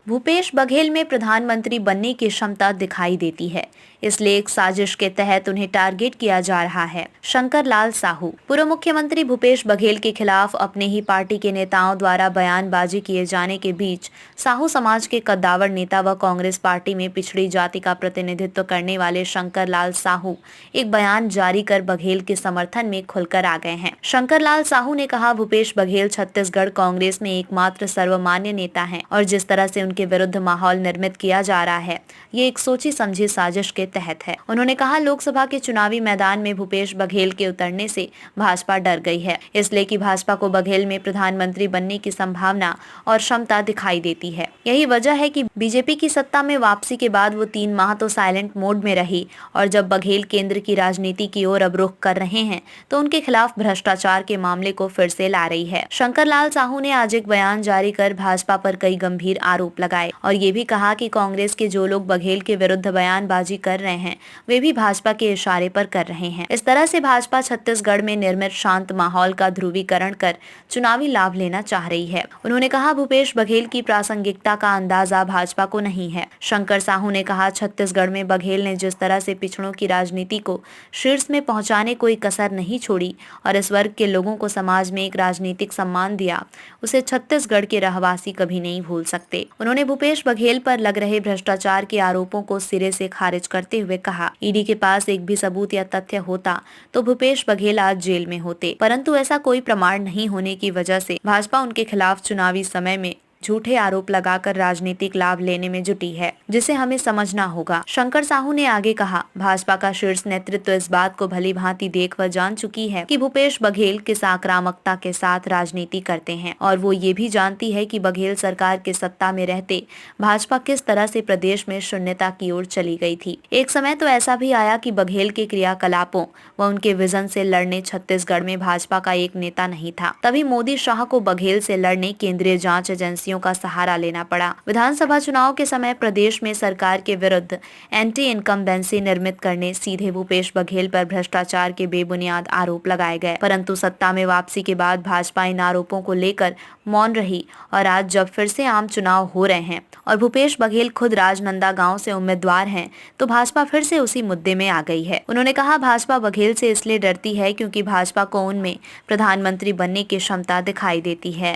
भूपेश बघेल में प्रधानमंत्री बनने की क्षमता दिखाई देती है, इसलिए एक साजिश के तहत उन्हें टारगेट किया जा रहा है। शंकर लाल साहू। पूर्व मुख्यमंत्री भूपेश बघेल के खिलाफ अपने ही पार्टी के नेताओं द्वारा बयानबाजी किए जाने के बीच साहू समाज के कद्दावर नेता व कांग्रेस पार्टी में पिछड़ी जाति का प्रतिनिधित्व करने वाले शंकर लाल साहू एक बयान जारी कर बघेल के समर्थन में खुलकर आ गए हैं। शंकर लाल साहू ने कहा, भूपेश बघेल छत्तीसगढ़ कांग्रेस में एकमात्र सर्वमान्य नेता हैं और जिस तरह से के विरुद्ध माहौल निर्मित किया जा रहा है, ये एक सोची समझी साजिश के तहत है। उन्होंने कहा, लोकसभा के चुनावी मैदान में भूपेश बघेल के उतरने से भाजपा डर गई है, इसलिए कि भाजपा को बघेल में प्रधानमंत्री बनने की संभावना और क्षमता दिखाई देती है। यही वजह है कि बीजेपी की सत्ता में वापसी के बाद वो 3 माह तो साइलेंट मोड में रही और जब बघेल केंद्र की राजनीति की ओर अब रुख कर रहे हैं तो उनके खिलाफ भ्रष्टाचार के मामले को फिर से ला रही है। शंकर लाल साहू ने आज एक बयान जारी कर भाजपा पर कई गंभीर आरोप लगाए और ये भी कहा कि कांग्रेस के जो लोग बघेल के विरुद्ध बयानबाजी कर रहे हैं वे भी भाजपा के इशारे पर कर रहे हैं। इस तरह से भाजपा छत्तीसगढ़ में निर्मित शांत माहौल का ध्रुवीकरण कर चुनावी लाभ लेना चाह रही है। उन्होंने कहा, भूपेश बघेल की प्रासंगिकता का अंदाजा भाजपा को नहीं है। शंकर साहू ने कहा, छत्तीसगढ़ में बघेल ने जिस तरह से पिछड़ों की राजनीति को शीर्ष में पहुंचाने कोई कसर नहीं छोड़ी और इस वर्ग के लोगों को समाज में एक राजनीतिक सम्मान दिया, उसे छत्तीसगढ़ के रहवासी कभी नहीं भूल सकते। उन्होंने भूपेश बघेल पर लग रहे भ्रष्टाचार के आरोपों को सिरे से खारिज करते हुए कहा, ईडी के पास एक भी सबूत या तथ्य होता तो भूपेश बघेल आज जेल में होते, परंतु ऐसा कोई प्रमाण नहीं होने की वजह से भाजपा उनके खिलाफ चुनावी समय में झूठे आरोप लगाकर राजनीतिक लाभ लेने में जुटी है, जिसे हमें समझना होगा। शंकर साहू ने आगे कहा, भाजपा का शीर्ष नेतृत्व इस बात को भली भांति देख व जान चुकी है कि भूपेश बघेल किस आक्रामकता के साथ राजनीति करते हैं और वो ये भी जानती है कि बघेल सरकार के सत्ता में रहते भाजपा किस तरह से प्रदेश में शून्यता की ओर चली गई थी। एक समय तो ऐसा भी आया कि बघेल के क्रियाकलापों व उनके विजन से लड़ने छत्तीसगढ़ में भाजपा का एक नेता नहीं था। तभी मोदी शाह को बघेल से लड़ने केंद्रीय जांच एजेंसियों का सहारा लेना पड़ा। विधानसभा चुनाव के समय प्रदेश में सरकार के विरुद्ध एंटी इनकम्बेंसी निर्मित करने सीधे भूपेश बघेल पर भ्रष्टाचार के बेबुनियाद आरोप लगाए गए, परंतु सत्ता में वापसी के बाद भाजपा इन आरोपों को लेकर मौन रही और आज जब फिर से आम चुनाव हो रहे हैं और भूपेश बघेल खुद राजनांदगांव से उम्मीदवार हैं, तो भाजपा फिर से उसी मुद्दे में आ गई है। उन्होंने कहा, भाजपा बघेल से इसलिए डरती है क्योंकि भाजपा को उनमें प्रधानमंत्री बनने की क्षमता दिखाई देती है।